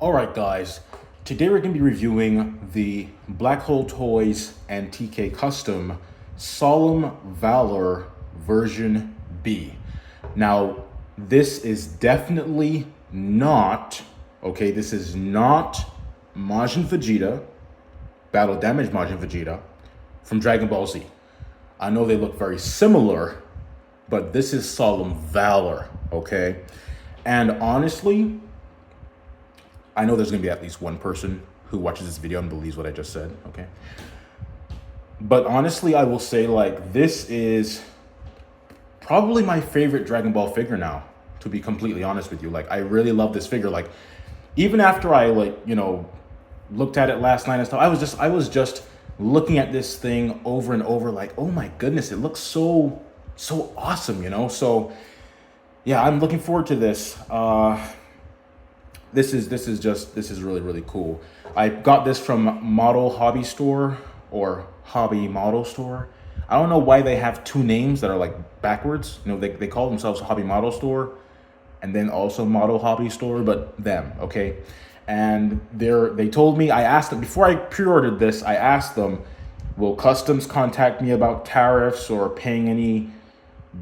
Alright guys, today we're going to be reviewing the Black Hole Toys and TK Custom Solemn Valor version B. Now, this is definitely not, this is not Majin Vegeta, Battle Damage Majin Vegeta from Dragon Ball Z. I know they look very similar, but this is Solemn Valor, okay? And honestly, I know there's gonna be at least one person who watches this video and believes what I just said, okay? But honestly, I will say, like, this is probably my favorite Dragon Ball figure now, to be completely honest with you. Like, I really love this figure. Like, even after I, looked at it last night and stuff, I was just looking at this thing over and over, like, oh my goodness, it looks so awesome, you know? So, yeah, I'm looking forward to this. This is really cool. I got this from Model Hobby Store or Hobby Model Store. I don't know why they have two names that are like backwards. You know, they call themselves Hobby Model Store and then also Model Hobby Store, but them, okay? And they told me, I asked them, before I pre-ordered this, I asked them, will customs contact me about tariffs or paying any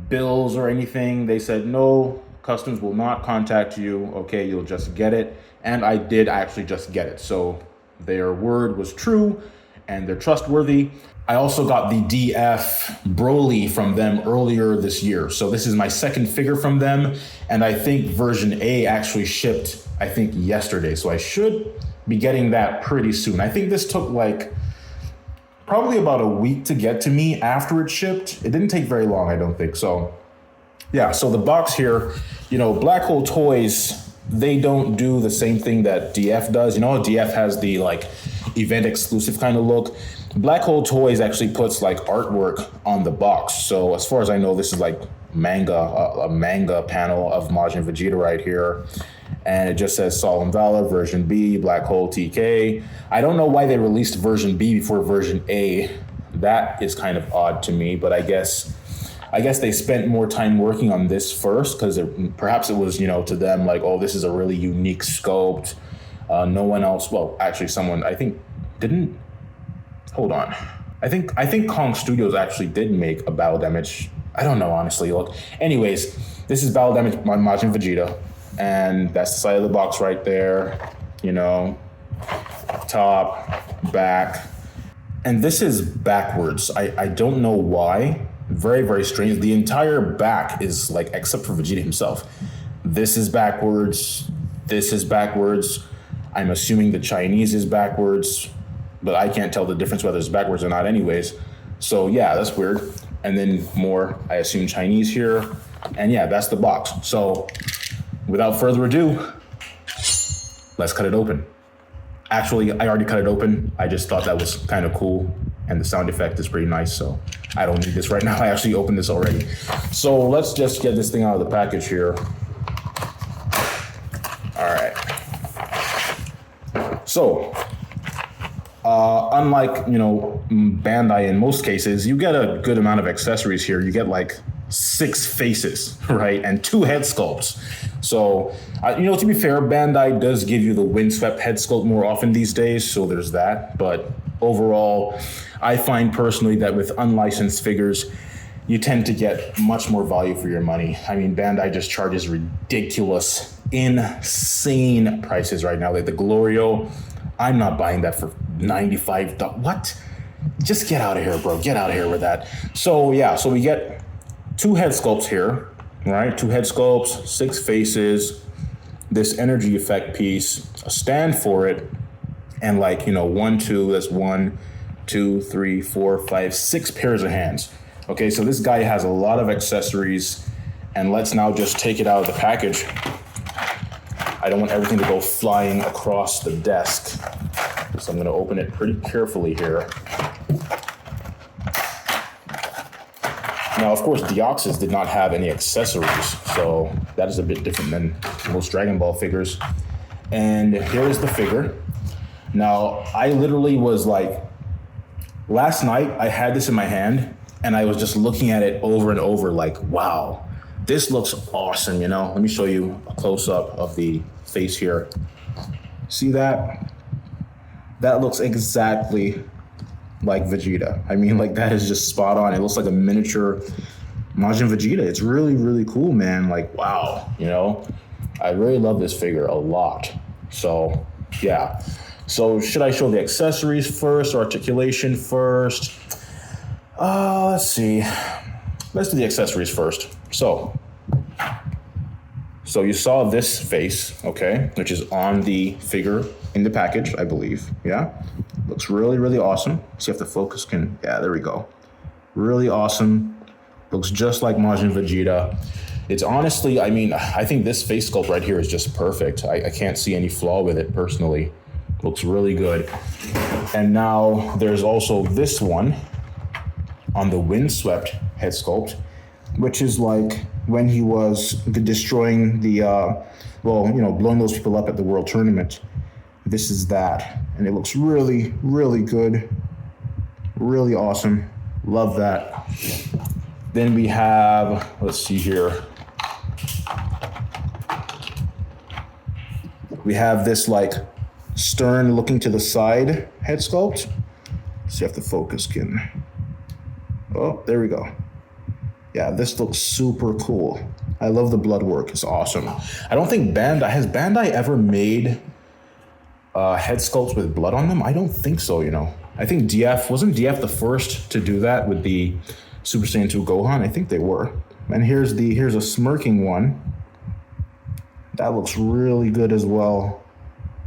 bills or anything? They said, no, customs will not contact you, okay, you'll just get it. And I did actually just get it. So their word was true and they're trustworthy. I also got the DF Broly from them earlier this year. So this is my second figure from them. And I think version A actually shipped, I think yesterday. So I should be getting that pretty soon. I think this took like probably about a week to get to me after it shipped. It didn't take very long, I don't think. So yeah, so the box here, you know, Black Hole Toys, they don't do the same thing that DF does. You know, DF has the like event exclusive kind of look. Black Hole Toys actually puts like artwork on the box. So as far as I know, this is like manga, a manga panel of Majin Vegeta right here. And it just says Solemn Valor version B, Black Hole TK. I don't know why they released version B before version A. That is kind of odd to me, but I guess they spent more time working on this first because perhaps it was, you know, to them like, oh, this is a really unique sculpt. No one else, well, actually someone, I think, didn't, hold on. I think Kong Studios actually did make a Battle Damage. I don't know, honestly, look. Anyways, this is Battle Damage by Majin Vegeta. And that's the side of the box right there, you know, top, back. And this is backwards. I don't know why. Very strange. The entire back is like, except for Vegeta himself. This is backwards. This is backwards. I'm assuming the Chinese is backwards, but I can't tell the difference whether it's backwards or not anyways. So yeah, that's weird. And then more, I assume Chinese here. And yeah, that's the box. So without further ado, let's cut it open. Actually, I already cut it open. I just thought that was kind of cool. And the sound effect is pretty nice, so I don't need this right now. I actually opened this already. So let's just get this thing out of the package here. All right. So, unlike, you know, Bandai in most cases, you get a good amount of accessories here. You get like 6 faces, right? And 2 head sculpts. So, you know, to be fair, Bandai does give you the windswept head sculpt more often these days, so there's that. But overall, I find personally that with unlicensed figures, you tend to get much more value for your money. I mean, Bandai just charges ridiculous, insane prices right now. Like the Glorio, I'm not buying that for $95. What? Just get out of here, bro. Get out of here with that. So yeah, so we get 2 head sculpts here, right? 2 head sculpts, 6 faces, this energy effect piece, a stand for it, and like, you know, 1, 2, that's 1, 2, 3, 4, 5, 6 pairs of hands. Okay, so this guy has a lot of accessories, and let's now just take it out of the package. I don't want everything to go flying across the desk, so I'm gonna open it pretty carefully here. Now, of course, Deoxys did not have any accessories, so that is a bit different than most Dragon Ball figures. And here is the figure. Now, I literally was like, last night I had this in my hand and I was just looking at it over and over like, wow, this looks awesome, you know? Let me show you a close-up of the face here. See that? That looks exactly like Vegeta. I mean, like, that is just spot on. It looks like a miniature Majin Vegeta. It's really, really cool, man. Like, wow, you know? I really love this figure a lot. So, yeah. So, should I show the accessories first or articulation first? Let's see. Let's do the accessories first. So you saw this face, okay, which is on the figure in the package, I believe. Yeah, looks really, really awesome. See if the focus can, yeah, there we go. Really awesome. Looks just like Majin Vegeta. It's honestly, I mean, I think this face sculpt right here is just perfect. I can't see any flaw with it personally. Looks really good. And now there's also this one on the windswept head sculpt, which is like when he was destroying the, blowing those people up at the World Tournament. This is that. And it looks really, really good. Really awesome. Love that. Then we have, let's see here. We have this like stern looking to the side head sculpt. Let's see if the focus can, oh, there we go. Yeah, this looks super cool. I love the blood work, it's awesome. I don't think has Bandai ever made head sculpts with blood on them? I don't think so, you know. I think wasn't DF the first to do that with the Super Saiyan 2 Gohan? I think they were. And here's a smirking one. That looks really good as well.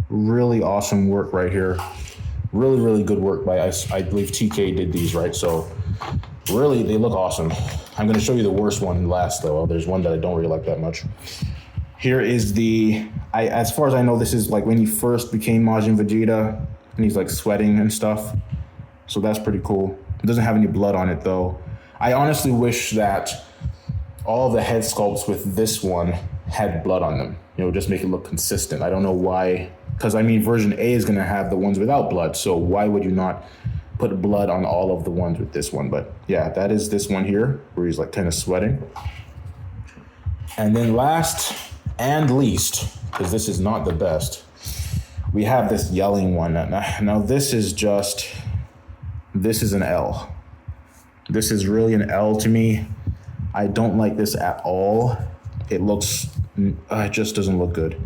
Really awesome work right here. Really, really good work by, I believe TK did these, right? So really, they look awesome. I'm gonna show you the worst one last though. There's one that I don't really like that much. Here is as far as I know, this is like when he first became Majin Vegeta and he's like sweating and stuff. So that's pretty cool. It doesn't have any blood on it though. I honestly wish that all the head sculpts with this one had blood on them. You know, just make it look consistent. I don't know why, because I mean, version A is gonna have the ones without blood. So why would you not put blood on all of the ones with this one? But yeah, that is this one here where he's like kind of sweating. And then last and least, because this is not the best, we have this yelling one. Now this is an L. This is really an L to me. I don't like this at all. It just doesn't look good.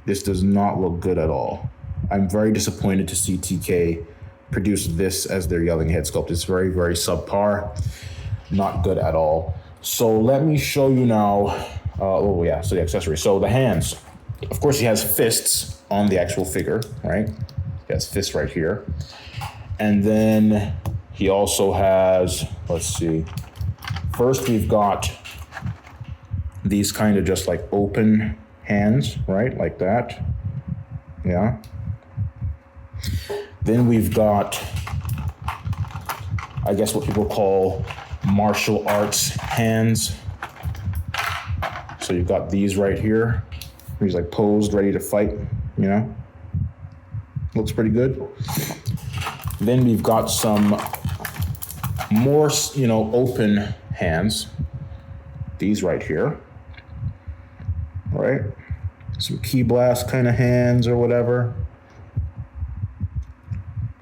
This does not look good at all. I'm very disappointed to see TK produce this as their yelling head sculpt. It's very, very subpar. Not good at all. So let me show you now. So the accessory. So the hands. Of course, he has fists on the actual figure, right? He has fists right here. And then he also has, let's see. First, we've got these kind of just like open hands, right? Like that. Yeah. Then we've got, I guess what people call martial arts hands. So you've got these right here. He's like posed, ready to fight, you know? Looks pretty good. Then we've got some more, open hands. These right here, right? Some key blast kind of hands or whatever.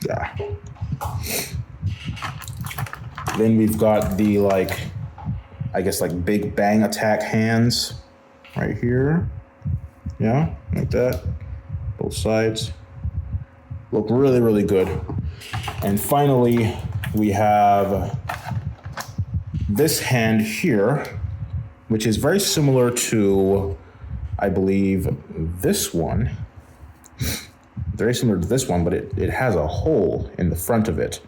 Yeah. Then we've got the big bang attack hands right here. Yeah, like that. Both sides. Look really, really good. And finally, we have this hand here, which is very similar to, I believe, this one. Very similar to this one, but it has a hole in the front of it.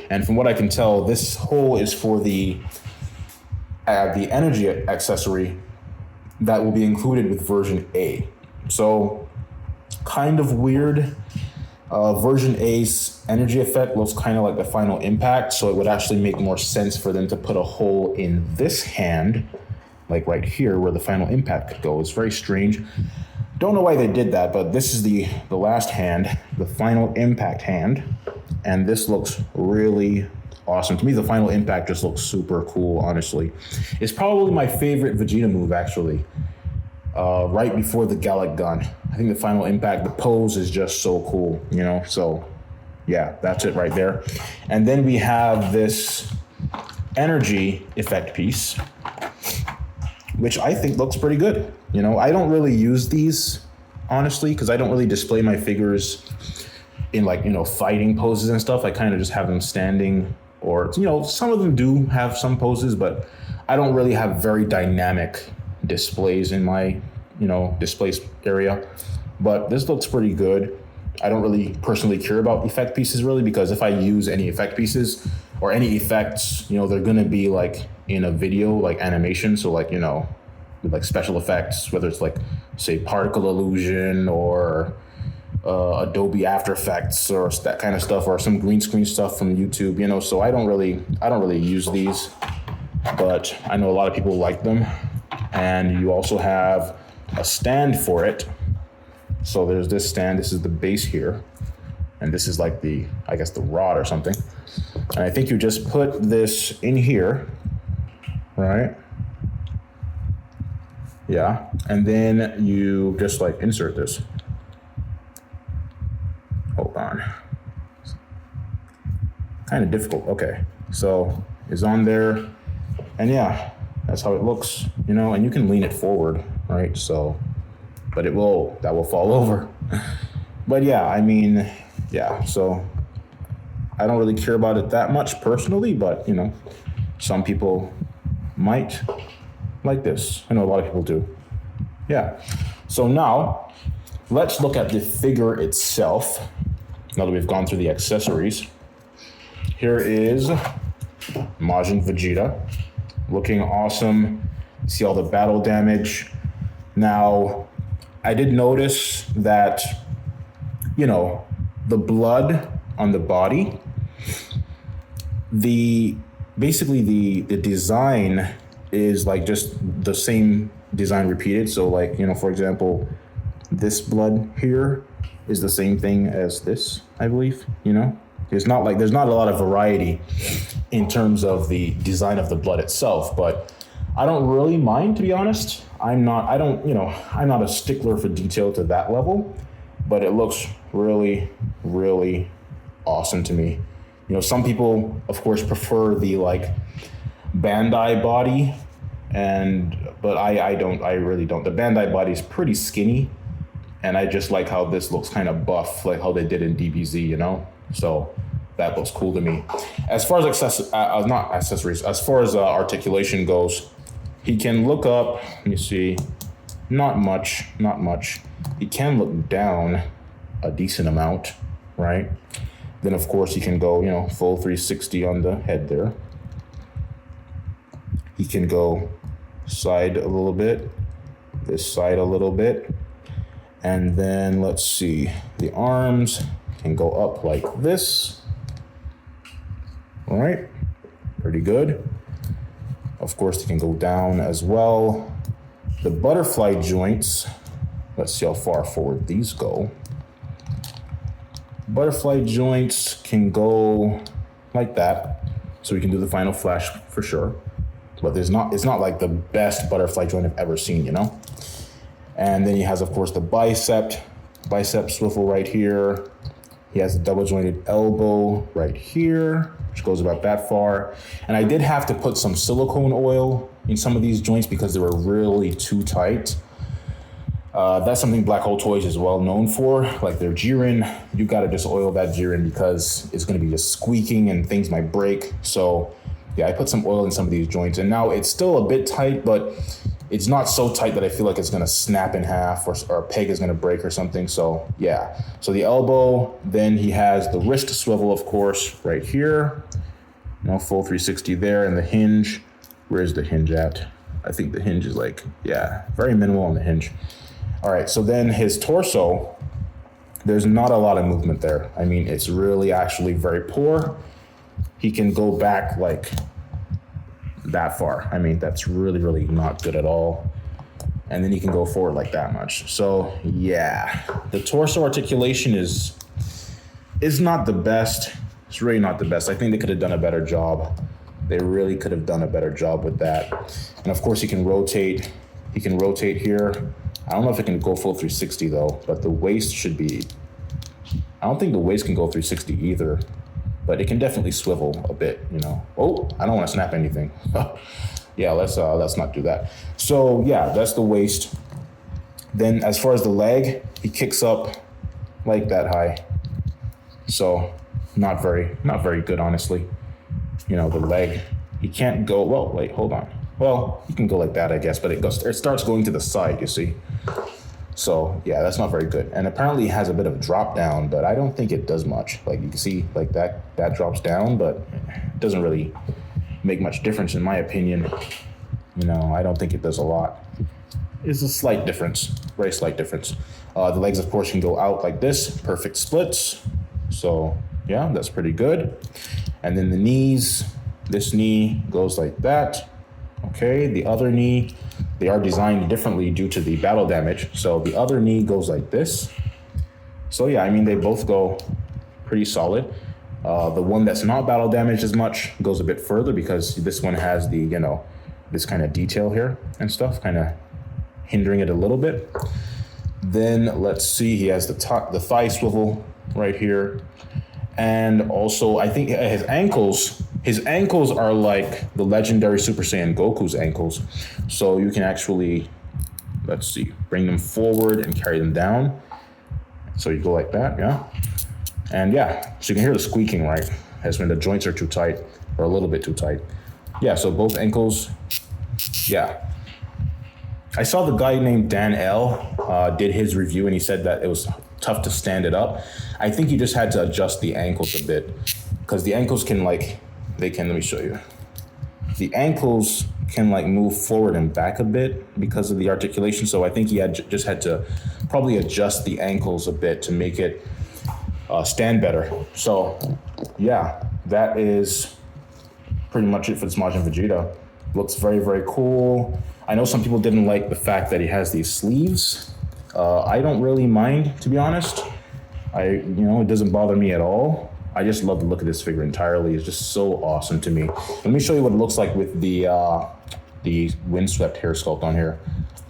And from what I can tell, this hole is for the energy accessory that will be included with version A. So, kind of weird. Version A's energy effect looks kind of like the final impact, so it would actually make more sense for them to put a hole in this hand, like right here where the final impact could go. It's very strange. Don't know why they did that, but this is the last hand, the final impact hand, and this looks really awesome. To me, the final impact just looks super cool, honestly. It's probably my favorite Vegeta move, actually. right before the Gallic gun. I think the final impact, the pose is just so cool, you know? So yeah, that's it right there. And then we have this energy effect piece, which I think looks pretty good. You know, I don't really use these, honestly, because I don't really display my figures in like, you know, fighting poses and stuff. I kind of just have them standing, or, you know, some of them do have some poses, but I don't really have very dynamic displays in my, you know, display area. But this looks pretty good. I don't really personally care about effect pieces really, because if I use any effect pieces or any effects, you know, they're gonna be like in a video, like animation. So like, you know, with like special effects, whether it's like say particle illusion or Adobe After Effects or that kind of stuff, or some green screen stuff from YouTube, you know. So I don't really use these, but I know a lot of people like them. And you also have a stand for it. So there's this stand, this is the base here, and this is like the, I guess the rod or something. And I think you just put this in here, right? Yeah, and then you just like insert this. Hold on. Kind of difficult, okay. So it's on there, and yeah, that's how it looks, you know, and you can lean it forward, right? So, but that will fall over. But yeah, I mean, yeah, so I don't really care about it that much personally, but you know, some people might like this. I know a lot of people do. Yeah, so now let's look at the figure itself. Now that we've gone through the accessories, here is Majin Vegeta, looking awesome. See all the battle damage. Now, I did notice that, you know, the blood on the body, basically the design is like just the same design repeated. So like, you know, for example, this blood here is the same thing as this, I believe, you know? There's not a lot of variety in terms of the design of the blood itself, but I don't really mind, to be honest. I'm not a stickler for detail to that level, but it looks really, really awesome to me. You know, some people, of course, prefer the like Bandai body, but I really don't. The Bandai body is pretty skinny, and I just like how this looks kind of buff, like how they did in DBZ, you know? So that looks cool to me. As far as not accessories, as far as articulation goes, he can look up, let me see, not much. He can look down a decent amount, right? Then of course he can go, you know, full 360 on the head there. He can go side a little bit, this side a little bit. And then let's see, the arms can go up like this. All right, pretty good. Of course, they can go down as well. The butterfly joints, let's see how far forward these go. Butterfly joints can go like that. So we can do the final flash for sure. But it's not like the best butterfly joint I've ever seen, you know? And then he has, of course, the bicep swivel right here. He has the double jointed elbow right here, which goes about that far. And I did have to put some silicone oil in some of these joints because they were really too tight. That's something Black Hole Toys is well known for, like their Jiren. You gotta just oil that Jiren because it's gonna be just squeaking and things might break. So yeah, I put some oil in some of these joints, and now it's still a bit tight, but it's not so tight that I feel like it's gonna snap in half or a peg is gonna break or something. So yeah, so the elbow, then he has the wrist swivel, of course, right here. You know, full 360 there, and the hinge. Where's the hinge at? I think the hinge is like, yeah, very minimal on the hinge. All right, so then his torso, there's not a lot of movement there. I mean, it's really actually very poor. He can go back like that far. I mean, that's really, really not good at all. And then he can go forward like that much. So yeah, the torso articulation is not the best. It's really not the best. I think they could have done a better job. They really could have done a better job with that. And of course he can rotate He can rotate here. I don't know if it can go full 360 though, but the waist should be, I don't think the waist can go 360 either, but it can definitely swivel a bit, you know. Oh, I don't want to snap anything. Yeah, let's not do that. So yeah, that's the waist. Then as far as the leg, he kicks up like that high. So not very good, honestly. You know, the leg, he can't go, well, wait, hold on. Well, you can go like that, I guess, but it starts going to the side, you see? So yeah, that's not very good. And apparently it has a bit of a drop down, but I don't think it does much. Like you can see, like that drops down, but it doesn't really make much difference in my opinion. You know, I don't think it does a lot. It's a slight difference, very slight difference. The legs, of course, can go out like this, perfect splits. So yeah, that's pretty good. And then the knees, this knee goes like that. Okay, the other knee, they are designed differently due to the battle damage. So the other knee goes like this. So yeah, I mean, they both go pretty solid. The one that's not battle damaged as much goes a bit further because this one has the, you know, this kind of detail here and stuff, kind of hindering it a little bit. Then let's see, he has the thigh swivel right here. And also, I think his ankles are like the legendary Super Saiyan Goku's ankles. So you can actually, let's see, bring them forward and carry them down. So you go like that, yeah. And yeah, so you can hear the squeaking, right? That's when the joints are too tight or a little bit too tight. Yeah, so both ankles, yeah. I saw the guy named Dan L did his review and he said that it was tough to stand it up. I think he just had to adjust the ankles a bit because the ankles can like, let me show you. The ankles can like move forward and back a bit because of the articulation. So I think he just had to probably adjust the ankles a bit to make it stand better. So yeah, that is pretty much it for this Majin Vegeta. Looks very, very cool. I know some people didn't like the fact that he has these sleeves. I don't really mind, to be honest. It doesn't bother me at all. I just love the look of this figure entirely. It's just so awesome to me. Let me show you what it looks like with the windswept hair sculpt on here.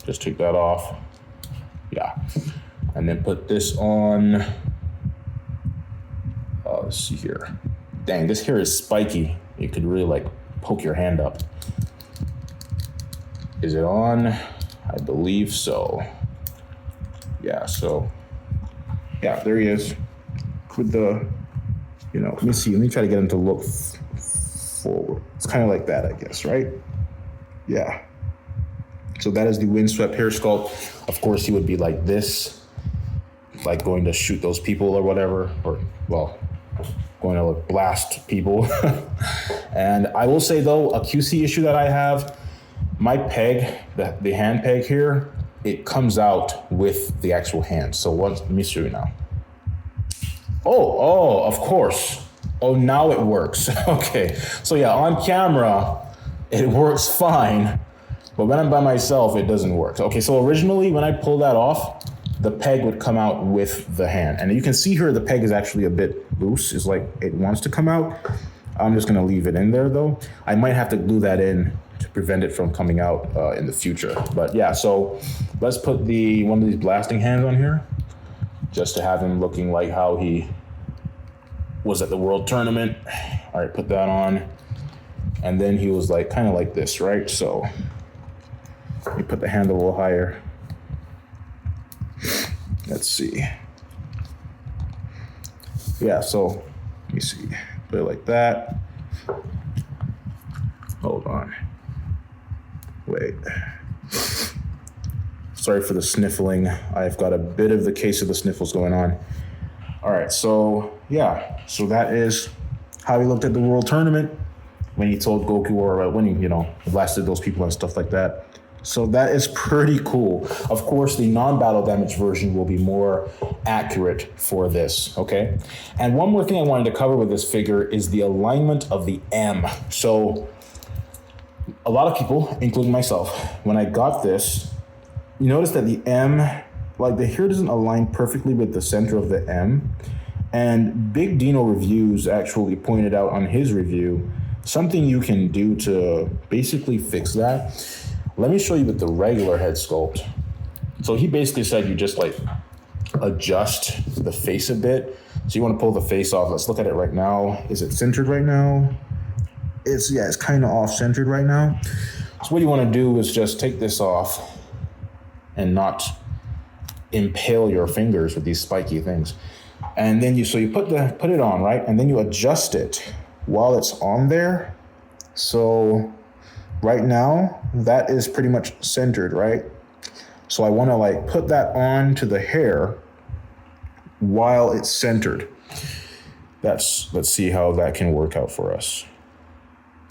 Just take that off. Yeah. And then put this on. Let's see here. Dang, this hair is spiky. You could really like poke your hand up. Is it on? I believe so. Yeah, so, yeah, there he is with the, let me try to get him to look forward. It's kind of like that, I guess, right? Yeah. So that is the windswept hair sculpt. Of course, he would be like this, like going to shoot those people or whatever, or, well, going to blast people. And I will say, though, a QC issue that I have, my peg, the hand peg here, it comes out with the actual hand. So let me show you now. Oh, of course. Oh, now it works. Okay. So yeah, on camera, it works fine. But when I'm by myself, it doesn't work. Okay, so originally when I pull that off, the peg would come out with the hand. And you can see here, the peg is actually a bit loose. It's like it wants to come out. I'm just gonna leave it in there though. I might have to glue that in to prevent it from coming out in the future. But yeah, so let's put one of these blasting hands on here just to have him looking like how he was at the World Tournament. All right, put that on. And then he was like, kind of like this, right? So let me put the hand a little higher. Let's see. Yeah, so let me see, put it like that. Hold on. Wait. Sorry for the sniffling. I've got a bit of the case of the sniffles going on. All right, so yeah, so that is how he looked at the World Tournament when he told Goku, or when he, blasted those people and stuff like that. So that is pretty cool. Of course, the non-battle damage version will be more accurate for this, okay? And one more thing I wanted to cover with this figure is the alignment of the M. So a lot of people, including myself, when I got this, you notice that the M, like the hair doesn't align perfectly with the center of the M. And Big Dino Reviews actually pointed out on his review something you can do to basically fix that. Let me show you with the regular head sculpt. So he basically said you just like adjust the face a bit. So you want to pull the face off. Let's look at it right now. Is it centered right now? It's kind of off centered right now. So what you want to do is just take this off and not impale your fingers with these spiky things. And then you put it on, right? And then you adjust it while it's on there. So right now that is pretty much centered, right? So I want to like put that on to the hair while it's centered. Let's see how that can work out for us.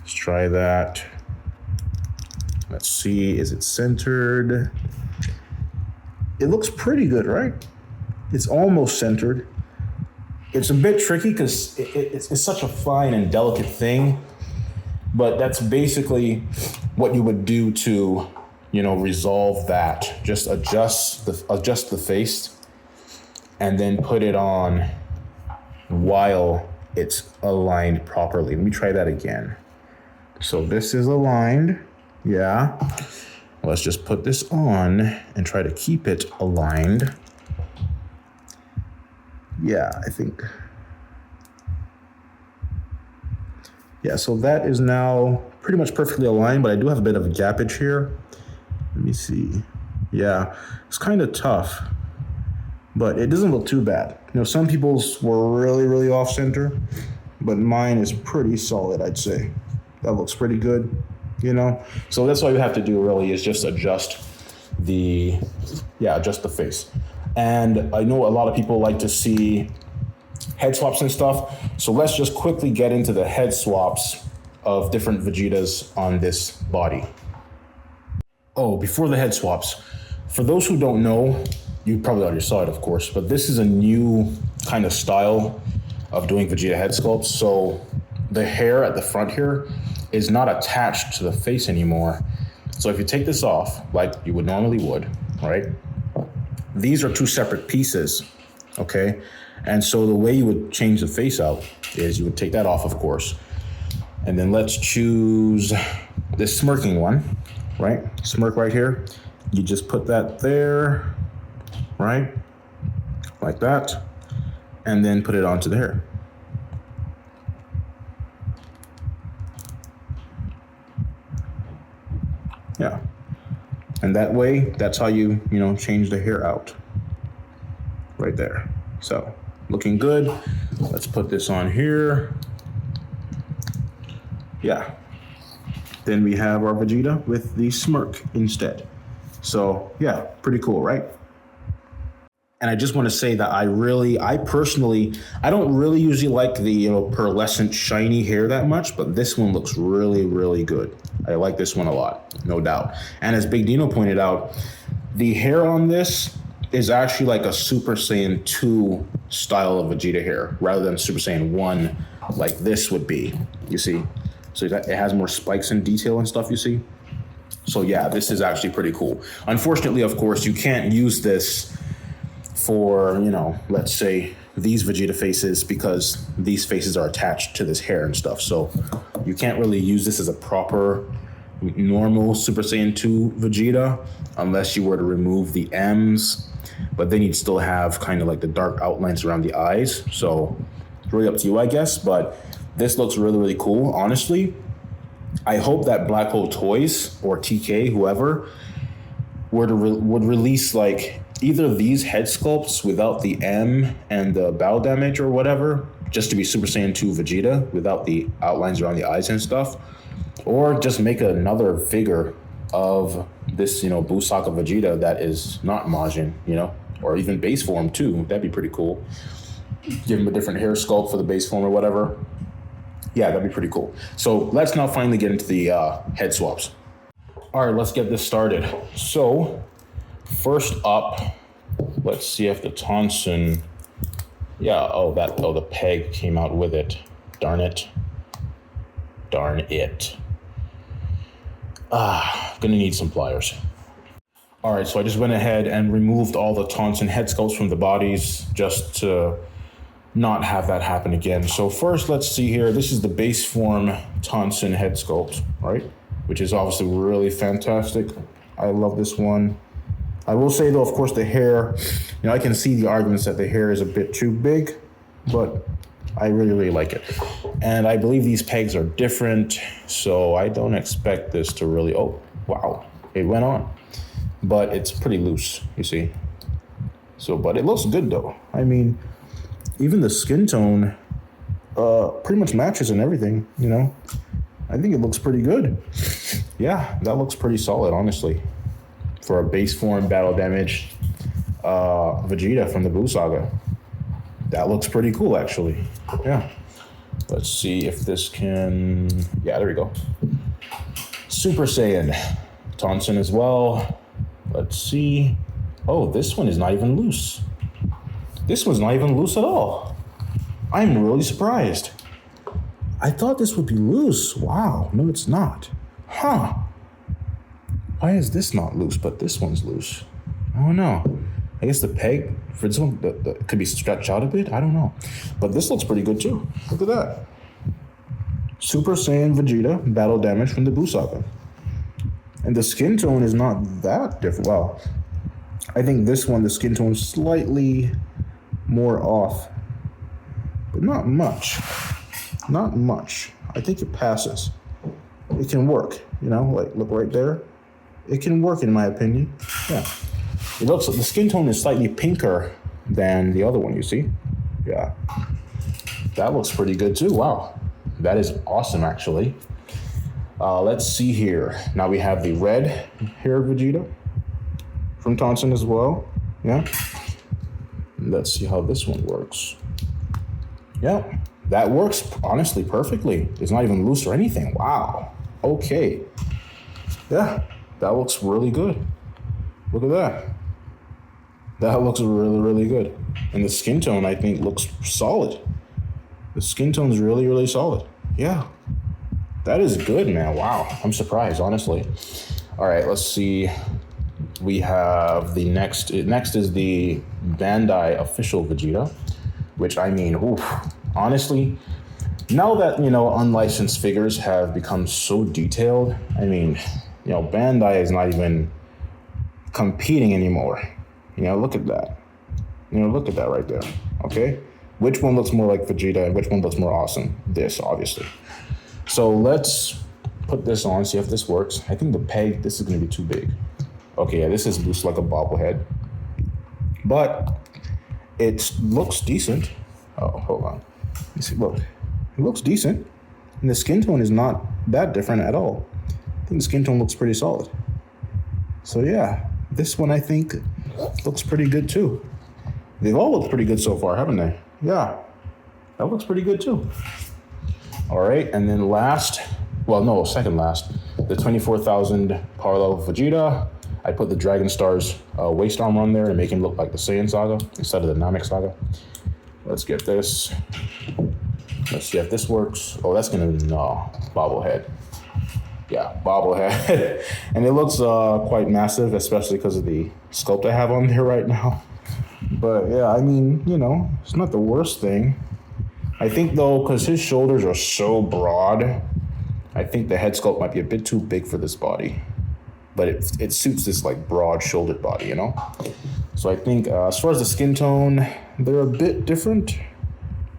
Let's try that. Let's see, is it centered? It looks pretty good, right? It's almost centered. It's a bit tricky because it's such a fine and delicate thing, but that's basically what you would do to, resolve that. Just adjust the face and then put it on while it's aligned properly. Let me try that again. So this is aligned, yeah. Let's just put this on and try to keep it aligned. Yeah, I think. Yeah, so that is now pretty much perfectly aligned, but I do have a bit of a gappage here. Let me see. Yeah, it's kind of tough, but it doesn't look too bad. Some people's were really, really off center, but mine is pretty solid, I'd say. That looks pretty good, So that's all you have to do really is just adjust the face. And I know a lot of people like to see head swaps and stuff. So let's just quickly get into the head swaps of different Vegetas on this body. Oh, before the head swaps, for those who don't know, you probably already saw it, of course, but this is a new kind of style of doing Vegeta head sculpts. So the hair at the front here is not attached to the face anymore. So if you take this off, like you would normally would, right? These are two separate pieces, okay? And so the way you would change the face out is you would take that off, of course. And then let's choose this smirking one, right? Smirk right here. You just put that there, right? Like that. And then put it onto the hair. Yeah. And that way, that's how you change the hair out. Right there. So, looking good. Let's put this on here. Yeah. Then we have our Vegeta with the smirk instead. So, yeah, pretty cool, right? And I just want to say that I personally, I don't really usually like the, pearlescent shiny hair that much, but this one looks really, really good. I like this one a lot, no doubt. And as Big Dino pointed out, the hair on this is actually like a Super Saiyan 2 style of Vegeta hair rather than Super Saiyan 1 like this would be, you see? So it has more spikes and detail and stuff, you see? So yeah, this is actually pretty cool. Unfortunately, of course, you can't use this for, let's say these Vegeta faces because these faces are attached to this hair and stuff. So you can't really use this as a proper normal Super Saiyan 2 Vegeta unless you were to remove the M's, but then you'd still have kind of like the dark outlines around the eyes. So it's really up to you, I guess, but this looks really, really cool. Honestly, I hope that Black Hole Toys or TK, whoever, would release like either these head sculpts without the M and the bow damage or whatever, just to be Super Saiyan 2 Vegeta without the outlines around the eyes and stuff, or just make another figure of this, Busaka Vegeta that is not Majin, or even base form too. That'd be pretty cool. Give him a different hair sculpt for the base form or whatever. Yeah, that'd be pretty cool. So let's now finally get into the head swaps. All right, let's get this started. So first up, let's see if the Tonson, the peg came out with it. Darn it. Gonna need some pliers. All right, so I just went ahead and removed all the Tonson head sculpts from the bodies just to not have that happen again. So first, let's see here. This is the base form Tonson head sculpt, right? which is obviously really fantastic. I love this one. I will say though, of course, the hair, I can see the arguments that the hair is a bit too big, but I really, really like it. And I believe these pegs are different, so I don't expect this to really, oh, wow, it went on. But it's pretty loose, you see. So, but it looks good though. I mean, even the skin tone pretty much matches and everything, I think it looks pretty good. Yeah, that looks pretty solid, honestly. For a base form battle damage Vegeta from the Buu Saga. That looks pretty cool, actually. Yeah. Let's see if this can... Yeah, there we go. Super Saiyan. Tonson as well. Let's see. Oh, this one is not even loose. This one's not even loose at all. I'm really surprised. I thought this would be loose. Wow. No, it's not. Huh. Why is this not loose, but this one's loose? I don't know. I guess the peg for this one could be stretched out a bit. I don't know. But this looks pretty good too. Look at that. Super Saiyan Vegeta, battle damage from the Buu Saga. And the skin tone is not that different. Well, I think this one, the skin tone is slightly more off. But not much. Not much. I think it passes. It can work, like look right there. It can work in my opinion. Yeah. It looks like the skin tone is slightly pinker than the other one, you see? Yeah. That looks pretty good too. Wow. That is awesome, actually. Let's see here. Now we have the red hair Vegeta from Tonson as well. Yeah. Let's see how this one works. Yeah. That works honestly perfectly. It's not even loose or anything. Wow. Okay. Yeah. That looks really good. Look at that. That looks really, really good. And the skin tone, I think, looks solid. The skin tone is really, really solid. Yeah. That is good, man. Wow. I'm surprised, honestly. All right, let's see. We have the next. Next is the Bandai official Vegeta, which I mean, oof. Honestly, now that, unlicensed figures have become so detailed, I mean, Bandai is not even competing anymore. Look at that. Look at that right there. Okay? Which one looks more like Vegeta and which one looks more awesome? This, obviously. So let's put this on, see if this works. I think the peg, this is going to be too big. Okay, yeah, this is loose like a bobblehead. But it looks decent. Oh, hold on. You see, look. It looks decent. And the skin tone is not that different at all. I think the skin tone looks pretty solid. So yeah, this one I think looks pretty good too. They've all looked pretty good so far, haven't they? Yeah, that looks pretty good too. All right, and then second last, the 24,000 power level Vegeta. I put the Dragon Star's waist armor on there to make him look like the Saiyan Saga instead of the Namek Saga. Let's get this. Let's see if this works. Oh, that's gonna, no, bobblehead. Yeah, bobblehead. And it looks quite massive, especially because of the sculpt I have on there right now. But yeah, I mean, it's not the worst thing. I think though, because his shoulders are so broad, I think the head sculpt might be a bit too big for this body. But it suits this like broad shouldered body, So I think as far as the skin tone, they're a bit different.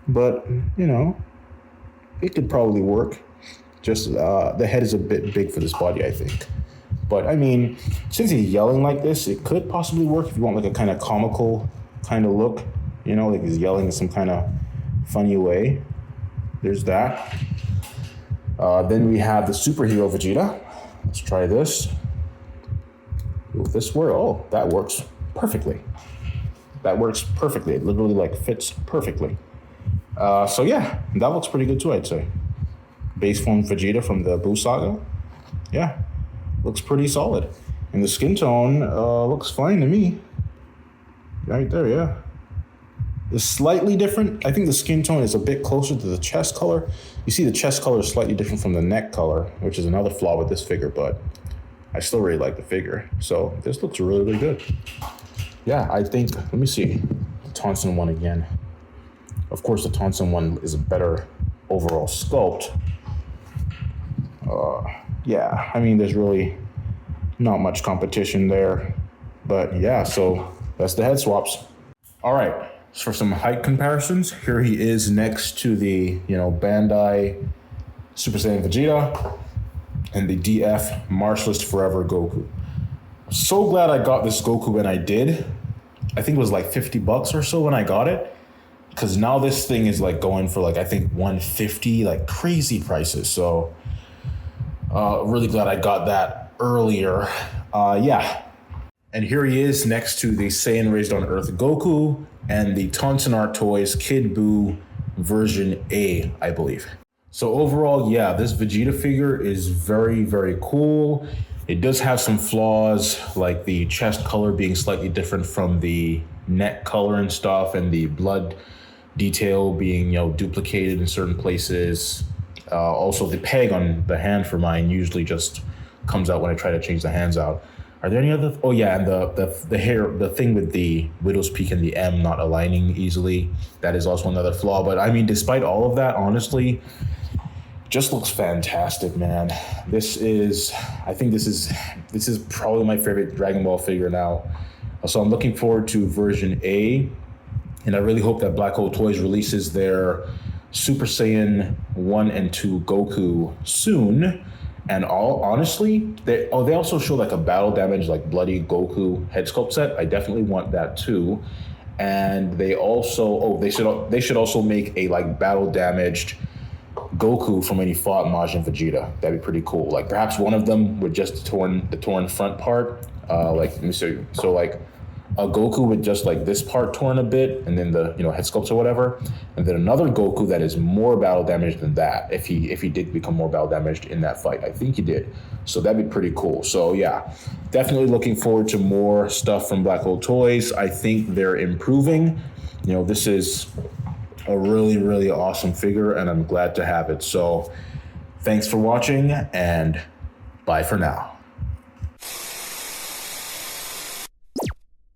But, it could probably work. Just the head is a bit big for this body, I think. But I mean, since he's yelling like this, it could possibly work if you want like a kind of comical kind of look, like he's yelling in some kind of funny way. There's that. Then we have the superhero Vegeta. Let's try this. If this were, oh, that works perfectly. That works perfectly. It literally like fits perfectly. So yeah, that looks pretty good too, I'd say. Base form Vegeta from the Buu Saga. Yeah, looks pretty solid. And the skin tone looks fine to me. Right there, yeah. It's slightly different. I think the skin tone is a bit closer to the chest color. You see the chest color is slightly different from the neck color, which is another flaw with this figure, but I still really like the figure. So this looks really, really good. Yeah, I think, let me see. The Tonson one again. Of course, the Tonson one is a better overall sculpt. yeah, I mean, there's really not much competition there. But yeah, so that's the head swaps. All right, so for some height comparisons, here he is next to the, Bandai Super Saiyan Vegeta and the DF Martialist Forever Goku. So glad I got this Goku when I did. I think it was like $50 or so when I got it. Because now this thing is like going for like, I think 150, like crazy prices. So really glad I got that earlier. Yeah. And here he is next to the Saiyan Raised on Earth Goku and the Tauntaun Art Toys Kid Buu version A, I believe. So overall, yeah, this Vegeta figure is very, very cool. It does have some flaws, like the chest color being slightly different from the neck color and stuff, and the blood detail being, duplicated in certain places. Also, the peg on the hand for mine usually just comes out when I try to change the hands out. Are there any other? Oh yeah, and the hair, the thing with the widow's peak and the M not aligning easily, that is also another flaw. But I mean, despite all of that, honestly, just looks fantastic, man. I think this is probably my favorite Dragon Ball figure now. So I'm looking forward to version A, and I really hope that Black Hole Toys releases their Super Saiyan 1 and 2 Goku soon. And honestly, they also show like a battle damage, like bloody Goku head sculpt set. I definitely want that too. And they also, they should also make a like battle damaged Goku from when he fought Majin Vegeta. That'd be pretty cool. Like perhaps one of them with just the torn front part. Like let me see. So like a Goku with just like this part torn a bit, and then the head sculpts or whatever, and then another Goku that is more battle damaged than that. If he did become more battle damaged in that fight, I think he did. So that'd be pretty cool. So yeah, definitely looking forward to more stuff from Black Hole Toys. I think they're improving. This is a really, really awesome figure, and I'm glad to have it. So thanks for watching, and bye for now.